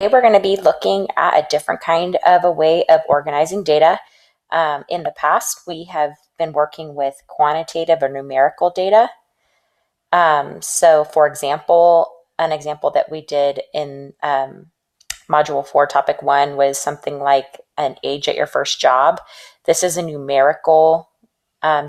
Today we're going to be looking at a different kind of a way of organizing data. In the past, we have been working with quantitative or numerical data. So for example, an example that we did in Module 4, Topic 1 was something like an age at your first job. This is a numerical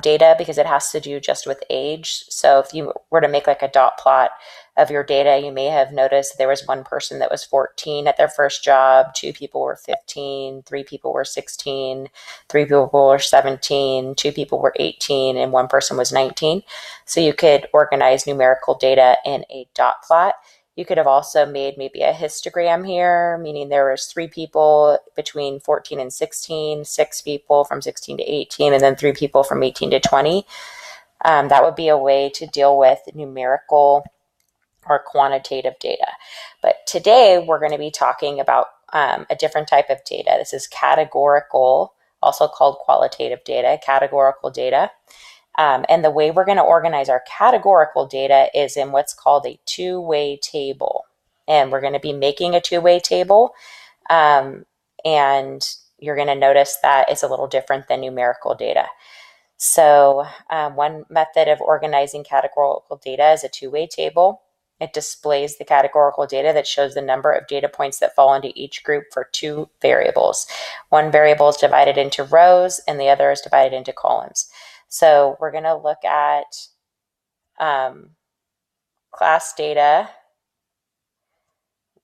data because it has to do just with age. So if you were to make like a dot plot of your data, you may have noticed there was one person that was 14 at their first job, two people were 15, three people were 16, three people were 17, two people were 18, and one person was 19. So you could organize numerical data in a dot plot. You could have also made maybe a histogram here, meaning there was three people between 14 and 16, six people from 16 to 18, and then three people from 18 to 20. That would be a way to deal with numerical or quantitative data. But today we're going to be talking about a different type of data. This is categorical, also called qualitative data, categorical data. And the way we're going to organize our categorical data is in what's called a two-way table. And we're going to be making a two-way table. And you're going to notice that it's a little different than numerical data. So one method of organizing categorical data is a two-way table. It displays the categorical data that shows the number of data points that fall into each group for two variables. One variable is divided into rows and the other is divided into columns. So we're going to look at class data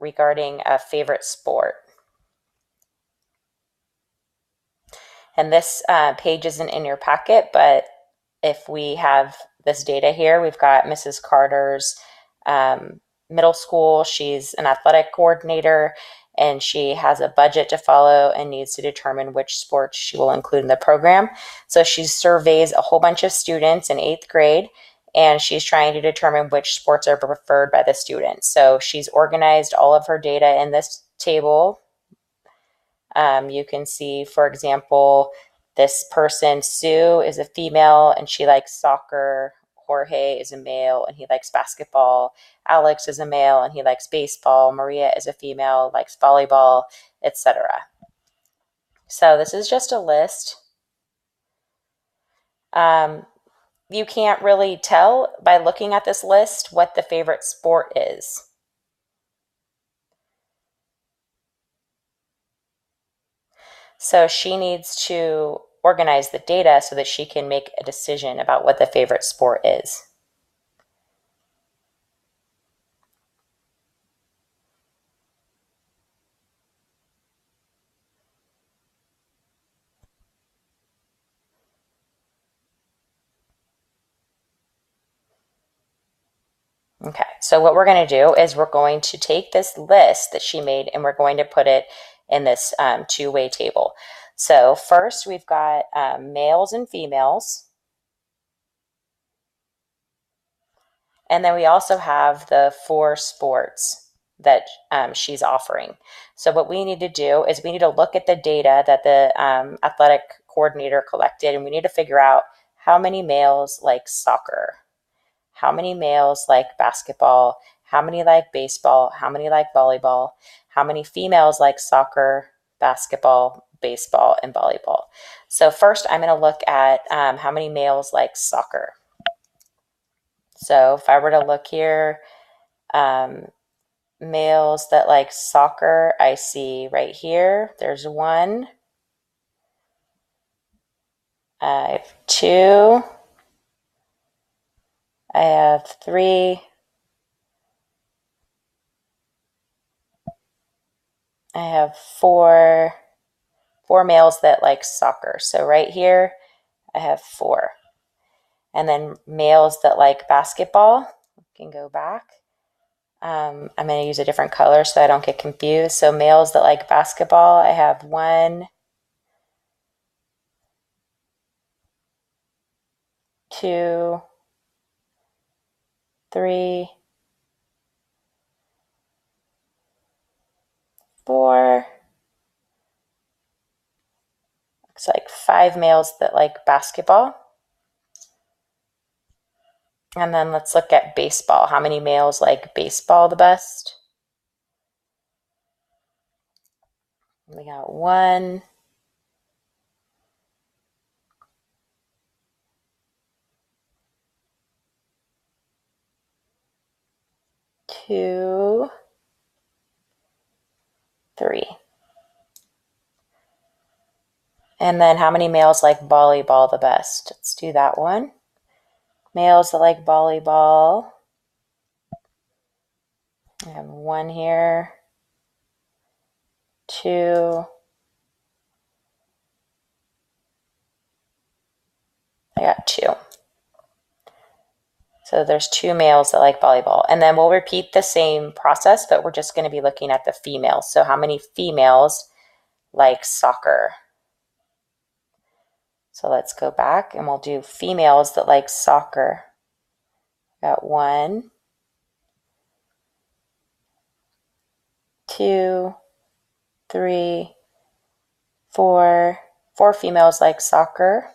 regarding a favorite sport. And this page isn't in your packet, but if we have this data here, we've got Mrs. Carter's middle school. She's an athletic coordinator and she has a budget to follow and needs to determine which sports she will include in the program. So she surveys a whole bunch of students in 8th grade and she's trying to determine which sports are preferred by the students. So she's organized all of her data in this table. You can see, for example, this person, Sue, is a female and she likes soccer. Jorge is a male and he likes basketball. Alex is a male and he likes baseball. Maria is a female, likes volleyball, etc. So this is just a list. You can't really tell by looking at this list what the favorite sport is. So she needs to organize the data so that she can make a decision about what the favorite sport is. Okay, so what we're going to do is we're going to take this list that she made and we're going to put it in this two-way table. So first we've got males and females. And then we also have the 4 sports that she's offering. So what we need to do is we need to look at the data that the athletic coordinator collected and we need to figure out how many males like soccer, how many males like basketball, how many like baseball, how many like volleyball, how many females like soccer, basketball, baseball, and volleyball. So first I'm going to look at how many males like soccer. So if I were to look here, males that like soccer, I see right here, there's 1. I have 2. I have 3. I have 4 males that like soccer. So right here, I have 4. And then males that like basketball, we can go back. I'm going to use a different color so I don't get confused. So males that like basketball, I have 1, 2, 3, 4. Looks like 5 males that like basketball. And then let's look at baseball. How many males like baseball the best? We got 1, 2, 3. And then how many males like volleyball the best? Let's do that one. Males that like volleyball. I have 1 here, 2. I got 2. So there's 2 males that like volleyball. And then we'll repeat the same process, but we're just going to be looking at the females. So how many females like soccer? So let's go back and we'll do females that like soccer. Got 1, 2, 3, 4. 4 females like soccer.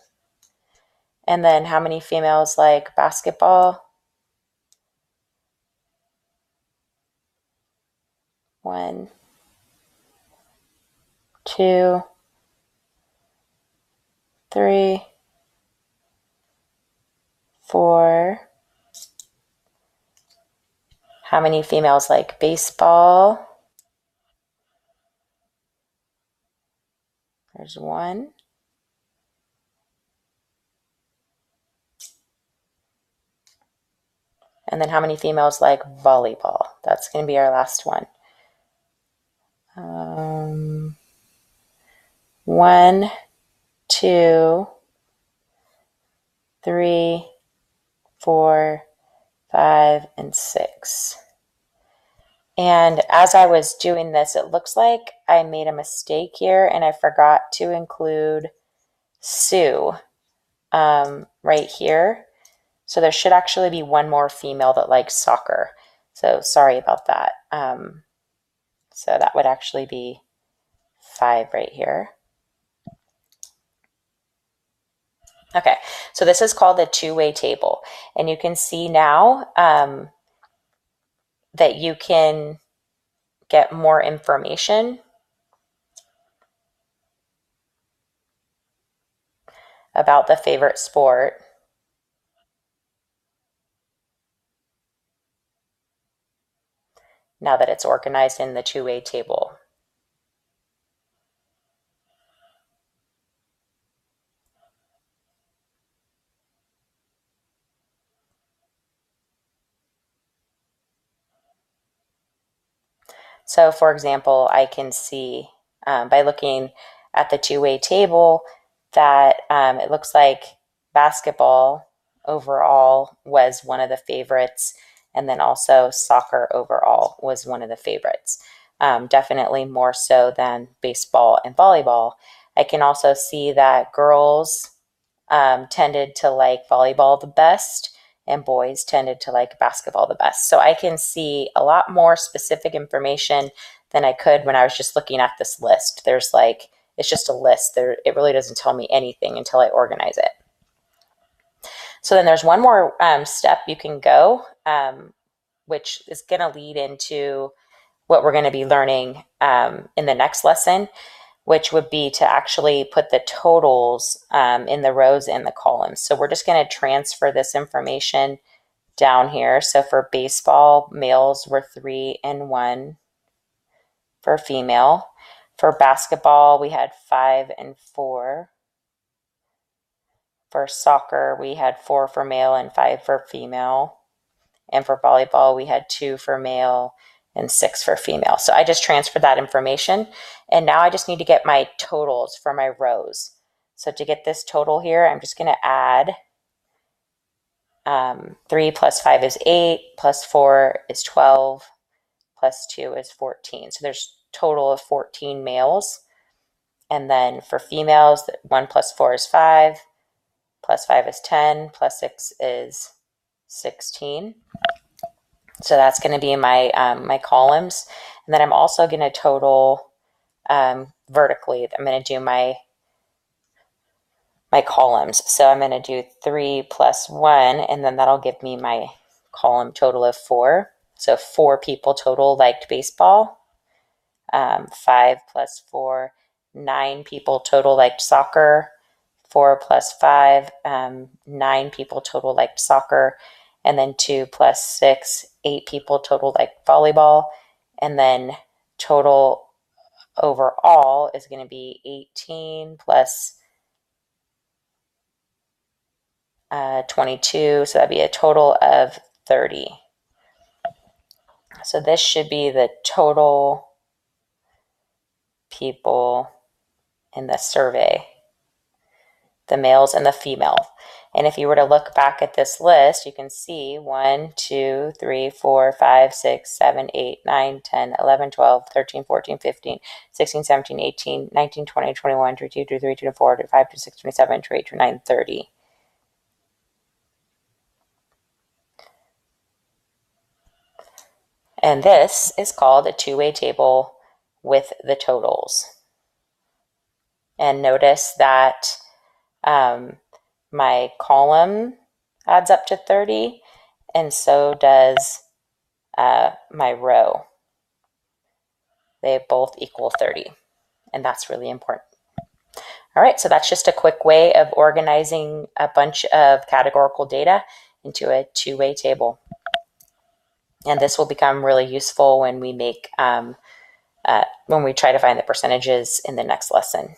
And then how many females like basketball? 1, 2, 3, 4. How many females like baseball? There's 1. And then how many females like volleyball? That's going to be our last one. 1, 2, 3, 4, 5, and 6. And as I was doing this, it looks like I made a mistake here and I forgot to include Sue right here. So there should actually be 1 more female that likes soccer. So sorry about that. So that would actually be 5 right here. Okay, so this is called the two-way table. And you can see now that you can get more information about the favorite sport. Now that it's organized in the two-way table. So for example, I can see by looking at the two-way table that it looks like basketball overall was one of the favorites, and then also soccer overall was one of the favorites. Definitely more so than baseball and volleyball. I can also see that girls tended to like volleyball the best, and boys tended to like basketball the best. So I can see a lot more specific information than I could when I was just looking at this list. There's like, it's just a list. It really doesn't tell me anything until I organize it. So then there's one more step you can go, which is going to lead into what we're going to be learning in the next lesson, which would be to actually put the totals in the rows and the columns. So we're just going to transfer this information down here. So for baseball, males were 3 and 1 for female. For basketball, we had 5 and 4. For soccer, we had 4 for male and 5 for female. And for volleyball, we had 2 for male and 6 for female. So I just transferred that information. And now I just need to get my totals for my rows. So to get this total here, I'm just going to add 3 plus 5 is 8, plus 4 is 12, plus 2 is 14. So there's a total of 14 males. And then for females, 1 plus 4 is 5, plus 5 is 10, plus 6 is 16. So that's going to be my my columns. And then I'm also going to total vertically. I'm going to do my columns. So I'm going to do 3 plus 1, and then that'll give me my column total of 4. So 4 people total liked baseball. 5 plus 4, 9 people total liked soccer. 4 plus 5, 9 people total liked soccer. And then 2 plus 6, 8 people total liked volleyball. And then total overall is going to be 18 plus 22, so that'd be a total of 30. So this should be the total people in the survey, the males and the female. And if you were to look back at this list, you can see 1, 2, 3, 4, 5, 6, 7, 8, 9, 10, 11, 12, 13, 14, 15, 16, 17, 18, 19, 20, 21, 22, 23, 24, 25, 26, 27, 28, 29, 30. And this is called a two-way table with the totals. And notice that my column adds up to 30, and so does my row. They both equal 30, and that's really important. All right, so that's just a quick way of organizing a bunch of categorical data into a two-way table. And this will become really useful when we make when we try to find the percentages in the next lesson.